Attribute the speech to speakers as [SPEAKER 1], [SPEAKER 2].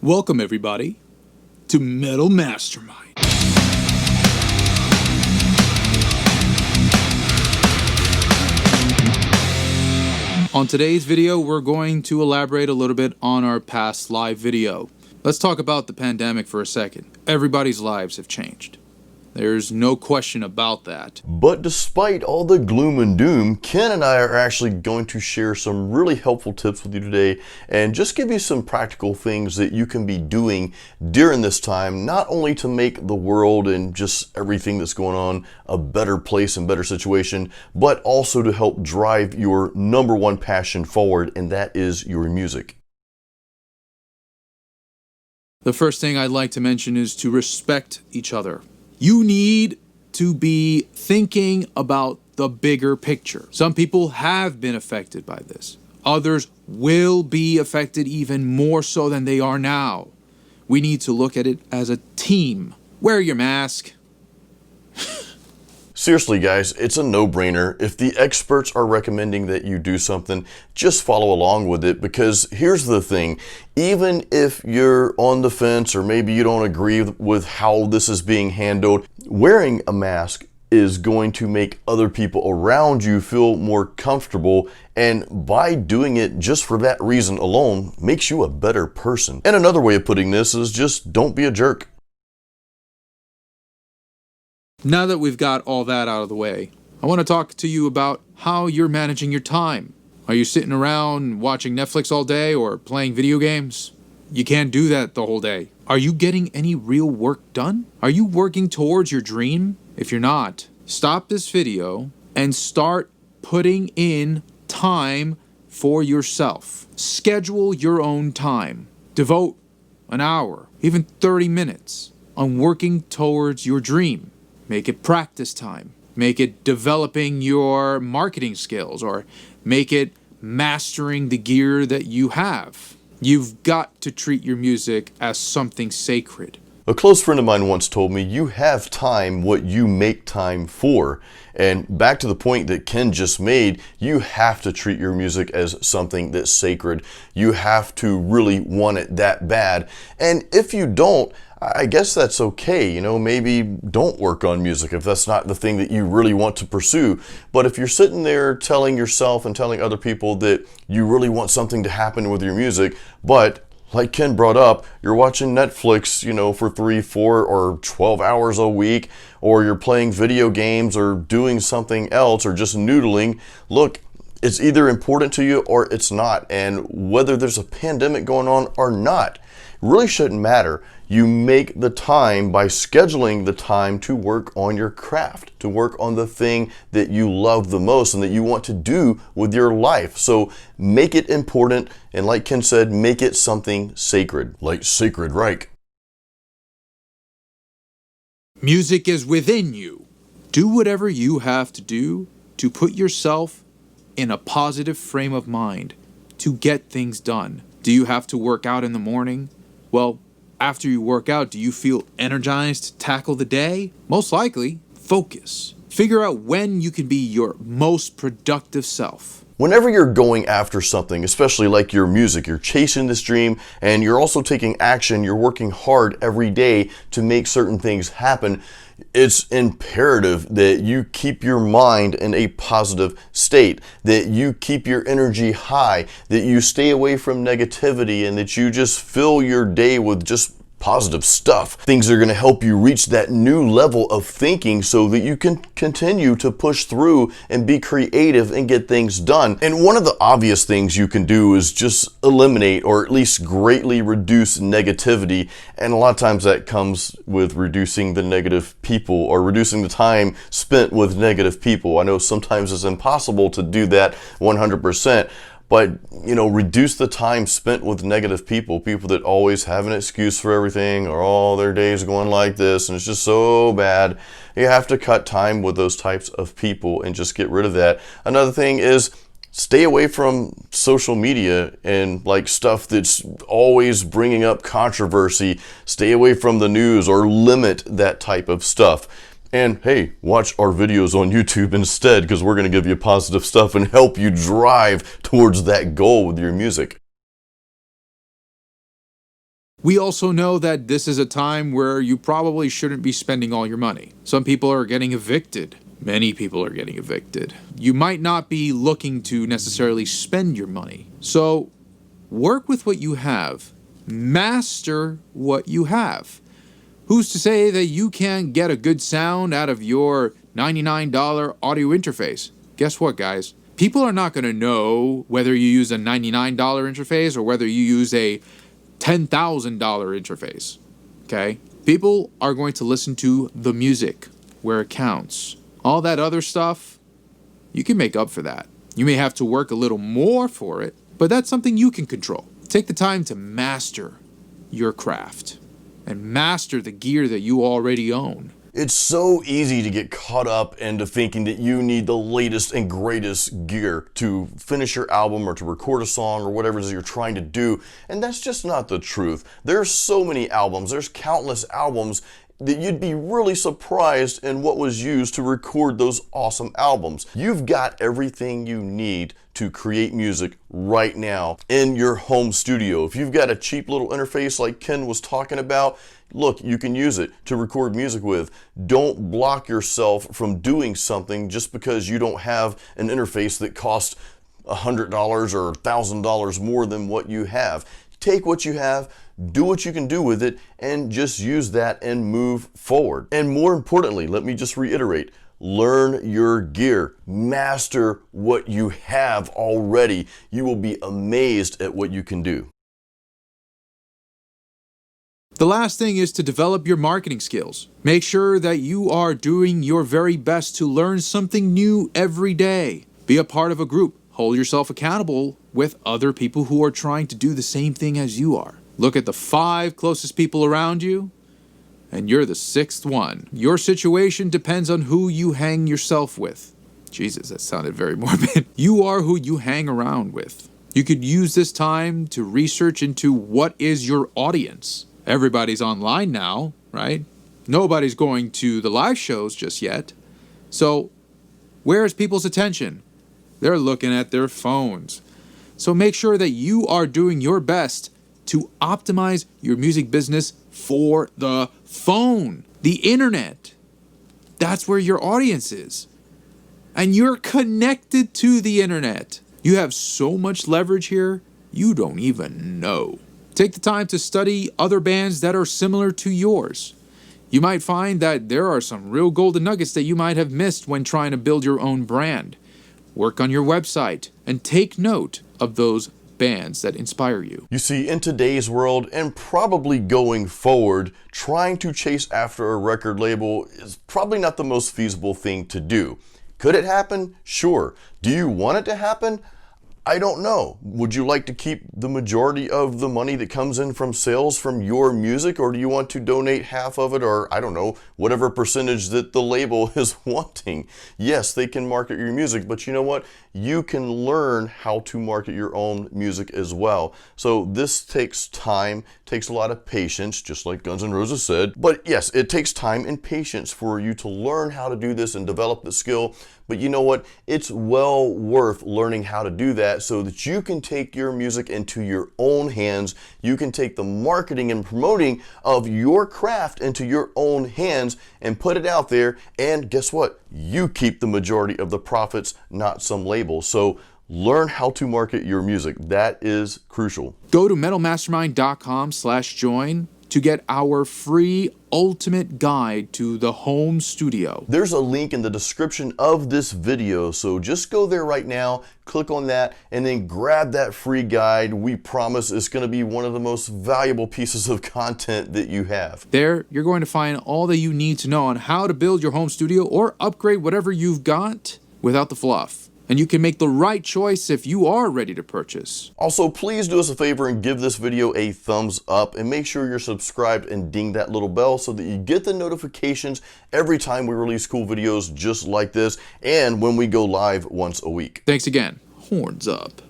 [SPEAKER 1] Welcome, everybody, to Metal Mastermind. On today's video, we're going to elaborate a little bit on our past live video. Let's talk about the pandemic for a second. Everybody's lives have changed. There's no question about that.
[SPEAKER 2] But despite all the gloom and doom, Ken and I are actually going to share some really helpful tips with you today and just give you some practical things that you can be doing during this time, not only to make the world and just everything that's going on a better place and better situation, but also to help drive your number one passion forward, and that is your music.
[SPEAKER 1] The first thing I'd like to mention is to respect each other. You need to be thinking about the bigger picture. Some people have been affected by this. Others will be affected even more so than they are now. We need to look at it as a team. Wear your mask.
[SPEAKER 2] Seriously, guys, it's a no-brainer. If the experts are recommending that you do something, just follow along with it, because here's the thing. Even if you're on the fence or maybe you don't agree with how this is being handled, wearing a mask is going to make other people around you feel more comfortable, and by doing it just for that reason alone makes you a better person. And another way of putting this is just don't be a jerk.
[SPEAKER 1] Now that we've got all that out of the way, I want to talk to you about how you're managing your time. Are you sitting around watching Netflix all day or playing video games? You can't do that the whole day. Are you getting any real work done? Are you working towards your dream? If you're not, stop this video and start putting in time for yourself. Schedule your own time. Devote an hour, even 30 minutes on working towards your dream. Make it practice time. Make it developing your marketing skills, or make it mastering the gear that you have. You've got to treat your music as something sacred.
[SPEAKER 2] A close friend of mine once told me, you have time what you make time for. And back to the point that Ken just made, you have to treat your music as something that's sacred. You have to really want it that bad. And if you don't, I guess that's okay. You know, maybe don't work on music if that's not the thing that you really want to pursue. But if you're sitting there telling yourself and telling other people that you really want something to happen with your music, but like Ken brought up, you're watching Netflix, for 3, 4, or 12 hours a week, or you're playing video games or doing something else or just noodling. Look, it's either important to you or it's not. And whether there's a pandemic going on or not, really shouldn't matter. You make the time by scheduling the time to work on your craft, to work on the thing that you love the most and that you want to do with your life. So make it important, and like Ken said, make it something sacred, like Sacred Reich.
[SPEAKER 1] Music is within you. Do whatever you have to do to put yourself in a positive frame of mind to get things done. Do you have to work out in the morning? Well, after you work out, do you feel energized to tackle the day? Most likely, focus. Figure out when you can be your most productive self.
[SPEAKER 2] Whenever you're going after something, especially like your music, you're chasing this dream and you're also taking action, you're working hard every day to make certain things happen, it's imperative that you keep your mind in a positive state, that you keep your energy high, that you stay away from negativity, and that you just fill your day with just positive stuff. Things that are going to help you reach that new level of thinking so that you can continue to push through and be creative and get things done. And one of the obvious things you can do is just eliminate or at least greatly reduce negativity. And a lot of times that comes with reducing the negative people or reducing the time spent with negative people. I know sometimes it's impossible to do that 100%. But, reduce the time spent with negative people that always have an excuse for everything, or all their days going like this and it's just so bad. You have to cut time with those types of people and just get rid of that. Another thing is stay away from social media and stuff that's always bringing up controversy. Stay away from the news or limit that type of stuff. And hey, watch our videos on YouTube instead, because we're going to give you positive stuff and help you drive towards that goal with your music.
[SPEAKER 1] We also know that this is a time where you probably shouldn't be spending all your money. Some people are getting evicted. Many people are getting evicted. You might not be looking to necessarily spend your money. So work with what you have. Master what you have. Who's to say that you can't get a good sound out of your $99 audio interface? Guess what, guys? People are not going to know whether you use a $99 interface or whether you use a $10,000 interface. Okay? People are going to listen to the music where it counts. All that other stuff, you can make up for that. You may have to work a little more for it, but that's something you can control. Take the time to master your craft and master the gear that you already own.
[SPEAKER 2] It's so easy to get caught up into thinking that you need the latest and greatest gear to finish your album or to record a song or whatever it is you're trying to do, and that's just not the truth. There's so many albums, there's countless albums that you'd be really surprised in what was used to record those awesome albums. You've got everything you need to create music right now in your home studio. If you've got a cheap little interface like Ken was talking about, look, you can use it to record music with. Don't block yourself from doing something just because you don't have an interface that costs $100 or $1,000 more than what you have. Take what you have, do what you can do with it, and just use that and move forward. And more importantly, let me just reiterate, learn your gear. Master what you have already. You will be amazed at what you can do.
[SPEAKER 1] The last thing is to develop your marketing skills. Make sure that you are doing your very best to learn something new every day. Be a part of a group. Hold yourself accountable with other people who are trying to do the same thing as you are. Look at the 5 closest people around you, and you're the 6th one. Your situation depends on who you hang yourself with. Jesus, that sounded very morbid. You are who you hang around with. You could use this time to research into what is your audience. Everybody's online now, right? Nobody's going to the live shows just yet. So, where is people's attention? They're looking at their phones. So make sure that you are doing your best to optimize your music business for the phone, the internet. That's where your audience is. And you're connected to the internet. You have so much leverage here, you don't even know. Take the time to study other bands that are similar to yours. You might find that there are some real golden nuggets that you might have missed when trying to build your own brand. Work on your website and take note of those bands that inspire you.
[SPEAKER 2] You see, in today's world, and probably going forward, trying to chase after a record label is probably not the most feasible thing to do. Could it happen? Sure. Do you want it to happen? I don't know. Would you like to keep the majority of the money that comes in from sales from your music, or do you want to donate half of it, or I don't know, whatever percentage that the label is wanting? Yes, they can market your music, but you know what? You can learn how to market your own music as well. So this takes time, takes a lot of patience, just like Guns N' Roses said. But yes, it takes time and patience for you to learn how to do this and develop the skill. But you know what? It's well worth learning how to do that so that you can take your music into your own hands. You can take the marketing and promoting of your craft into your own hands and put it out there. And guess what? You keep the majority of the profits, not some label. So learn how to market your music. That is crucial.
[SPEAKER 1] Go to metalmastermind.com/join to get our free ultimate guide to the home studio.
[SPEAKER 2] There's a link in the description of this video, so just go there right now, click on that, and then grab that free guide. We promise it's going to be one of the most valuable pieces of content that you have.
[SPEAKER 1] There, you're going to find all that you need to know on how to build your home studio or upgrade whatever you've got without the fluff. And you can make the right choice if you are ready to purchase.
[SPEAKER 2] Also, please do us a favor and give this video a thumbs up and make sure you're subscribed and ding that little bell so that you get the notifications every time we release cool videos just like this and when we go live once a week.
[SPEAKER 1] Thanks again. Horns up.